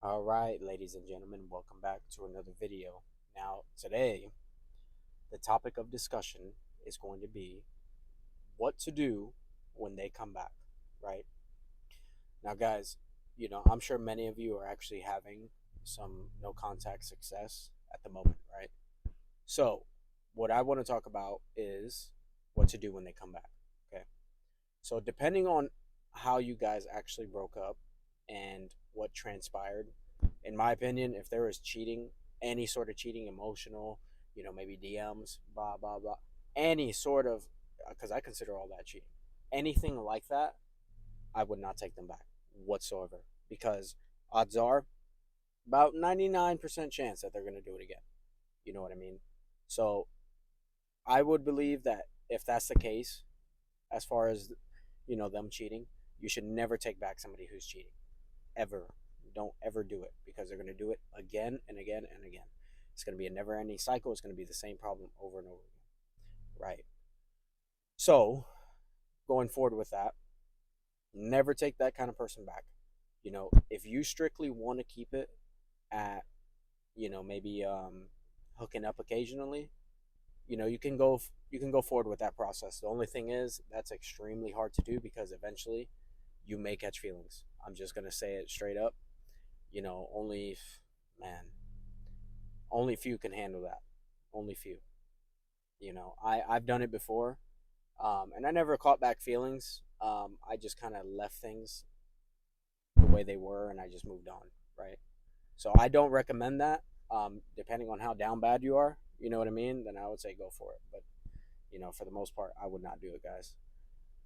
All right, ladies and gentlemen, welcome back to another video. Now, today, the topic of discussion is going to be what to do when they come back, right? Now, guys, I'm sure many of you are actually having some no contact success at the moment, right? So, what I want to talk about is what to do when they come back, okay? So, depending on how you guys actually broke up and what transpired, in my opinion, if there is cheating, any sort of cheating, emotional, maybe DMs, blah, blah, blah, any sort of, because I consider all that cheating, anything like that, I would not take them back whatsoever because odds are about 99% chance that they're going to do it again. You know what I mean? So I would believe that if that's the case, as far as them cheating, you should never take back somebody who's cheating ever. Don't ever do it because they're going to do it again and again and again. It's going to be a never-ending cycle. It's going to be the same problem over and over again, right? So going forward with that, never take that kind of person back. If you strictly want to keep it at maybe hooking up occasionally, you can go forward with that process. The only thing is that's extremely hard to do because eventually you may catch feelings. I'm just gonna say it straight up. Only man, only few can handle that. Only few. I've done it before, and I never caught back feelings. I just kind of left things the way they were, and I just moved on. Right. So I don't recommend that. Depending on how down bad you are, you know what I mean. Then I would say go for it. But for the most part, I would not do it, guys.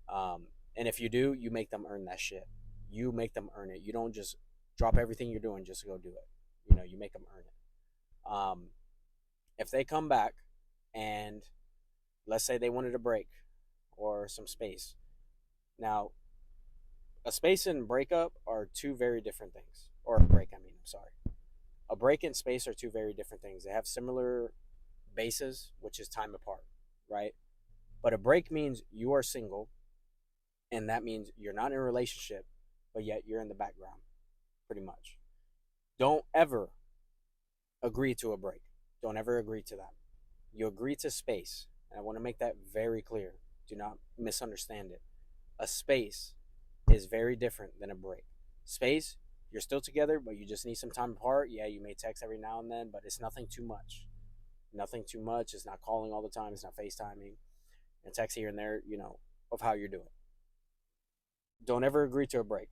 And if you do, you make them earn that shit. You make them earn it. You don't just drop everything you're doing just to go do it. You make them earn it. If they come back and let's say they wanted a break or some space. Now, a space and breakup are two very different things. Or a break, I mean, I'm sorry. A break and space are two very different things. They have similar bases, which is time apart, right? But a break means you are single, and that means you're not in a relationship, but yet you're in the background, pretty much. Don't ever agree to a break. Don't ever agree to that. You agree to space. And I want to make that very clear. Do not misunderstand it. A space is very different than a break. Space, you're still together, but you just need some time apart. Yeah, you may text every now and then, but it's nothing too much. Nothing too much. It's not calling all the time. It's not FaceTiming and text here and there, of how you're doing. Don't ever agree to a break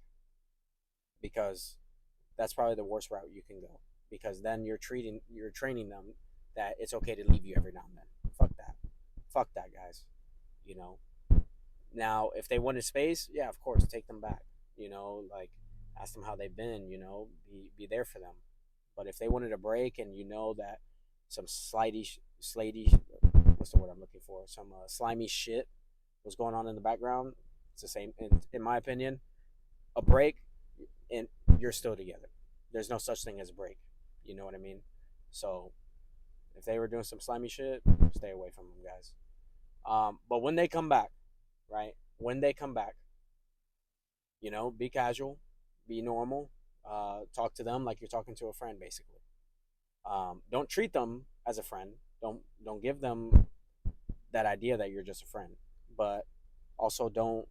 because that's probably the worst route you can go because then you're training them that it's okay to leave you every now and then. Fuck that, guys. You know. Now, if they wanted space, yeah, of course, take them back. Like ask them how they've been. Be there for them. But if they wanted a break and you know that some slatey, what's the word I'm looking for? Some slimy shit was going on in the background. It's the same, in my opinion. A break, and you're still together. There's no such thing as a break. You know what I mean? So if they were doing some slimy shit, stay away from them, guys. But when they come back, right? When they come back, be casual, be normal. Talk to them like you're talking to a friend, basically. Don't treat them as a friend. Don't give them that idea that you're just a friend. But also don't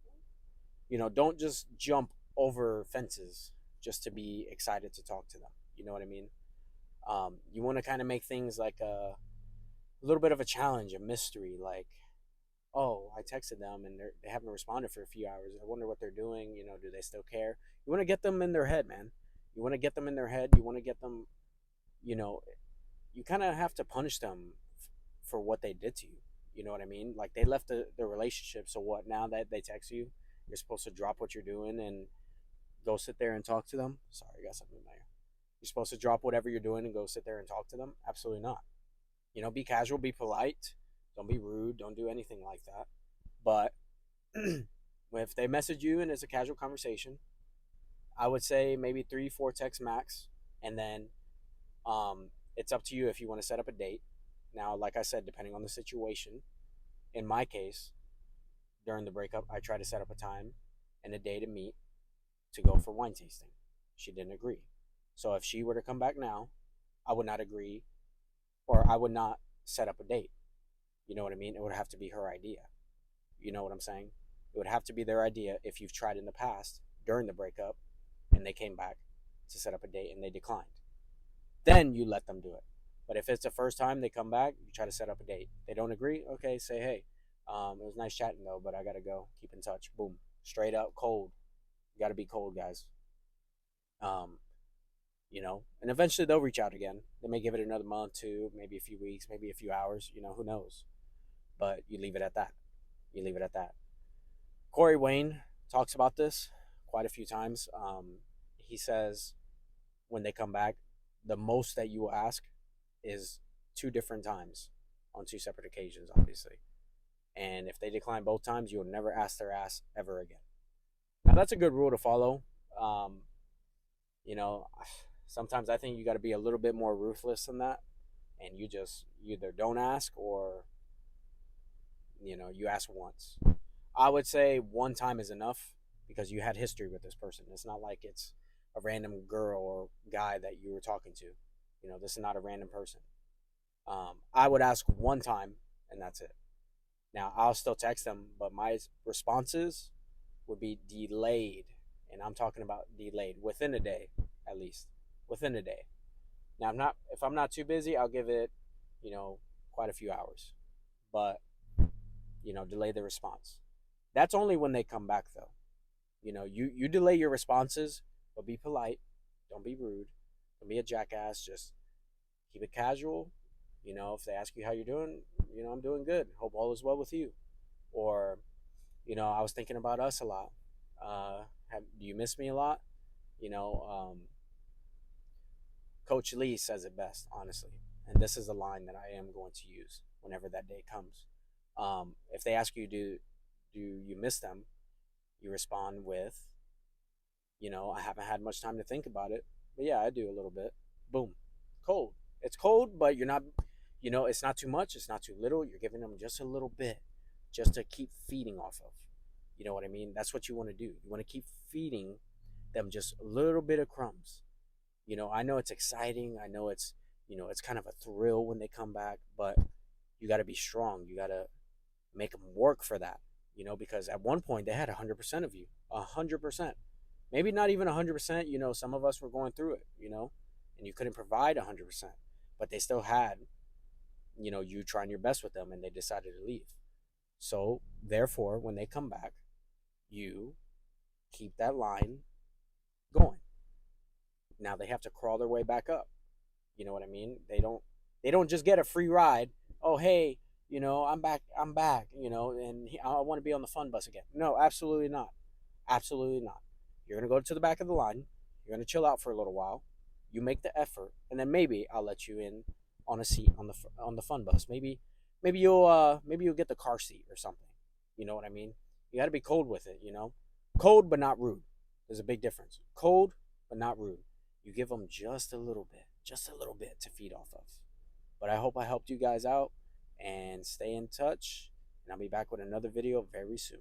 just jump over fences just to be excited to talk to them. You know what I mean? You want to kind of make things like a little bit of a challenge, a mystery. Like, oh, I texted them and they haven't responded for a few hours. I wonder what they're doing. Do they still care? You want to get them in their head, man. You want to get them in their head. You want to get them. You know, you kind of have to punish them for what they did to you. You know what I mean? Like they left the relationship. So what? Now that they text you, you're supposed to drop what you're doing and go sit there and talk to them. Sorry, I got something in my ear. You're supposed to drop whatever you're doing and go sit there and talk to them? Absolutely not. Be casual, be polite. Don't be rude. Don't do anything like that. But if they message you and it's a casual conversation, I would say maybe 3, 4 texts max, and then it's up to you if you want to set up a date. Now, like I said, depending on the situation, in my case, during the breakup, I tried to set up a time and a day to meet to go for wine tasting. She didn't agree. So if she were to come back now, I would not agree, or I would not set up a date. You know what I mean? It would have to be her idea. You know what I'm saying? It would have to be their idea if you've tried in the past during the breakup and they came back to set up a date and they declined. Then you let them do it. But if it's the first time they come back, you try to set up a date. They don't agree, okay, say, hey, it was nice chatting though, but I gotta go. Keep in touch. Boom. Straight up cold. You gotta be cold, guys. Um, and eventually they'll reach out again. They may give it another month, two, maybe a few weeks, maybe a few hours, who knows? But you leave it at that. You leave it at that. Corey Wayne talks about this quite a few times. He says when they come back, the most that you will ask is two different times on two separate occasions, obviously. And if they decline both times, you'll never ask their ass ever again. Now, that's a good rule to follow. Um, you know, Sometimes I think you got to be a little bit more ruthless than that. And you either don't ask or, you ask once. I would say one time is enough because you had history with this person. It's not like it's a random girl or guy that you were talking to. This is not a random person. I would ask one time and that's it. Now, I'll still text them, but my responses would be delayed. And I'm talking about delayed within a day, at least. Within a day. Now, if I'm not too busy, I'll give it, quite a few hours. But, delay the response. That's only when they come back, though. You delay your responses, but be polite. Don't be rude. Don't be a jackass. Just keep it casual. If they ask you how you're doing, I'm doing good. Hope all is well with you. Or, I was thinking about us a lot. Do you miss me a lot? You know, um, Coach Lee says it best, honestly. And this is a line that I am going to use whenever that day comes. If they ask you, do you miss them? You respond with, I haven't had much time to think about it, but yeah, I do a little bit. Boom. Cold. It's cold, but you're not, it's not too much, it's not too little. You're giving them just a little bit just to keep feeding off of. You know what I mean? That's what you want to do. You want to keep feeding them just a little bit of crumbs. I know it's exciting. I know it's kind of a thrill when they come back, but you got to be strong. You got to make them work for that, because at one point they had 100% of you, 100%. Maybe not even 100%. Some of us were going through it, and you couldn't provide 100%, but they still had, you trying your best with them and they decided to leave. So, therefore, when they come back, you keep that line going. Now they have to crawl their way back up. You know what I mean? They don't just get a free ride. Oh, hey, I'm back. I'm back. And I want to be on the fun bus again. No, absolutely not. Absolutely not. You're gonna go to the back of the line. You're gonna chill out for a little while. You make the effort, and then maybe I'll let you in on a seat on the fun bus. Maybe you'll get the car seat or something. You know what I mean? You got to be cold with it. Cold but not rude. There's a big difference. Cold but not rude. You give them just a little bit to feed off of. But I hope I helped you guys out and stay in touch. And I'll be back with another video very soon.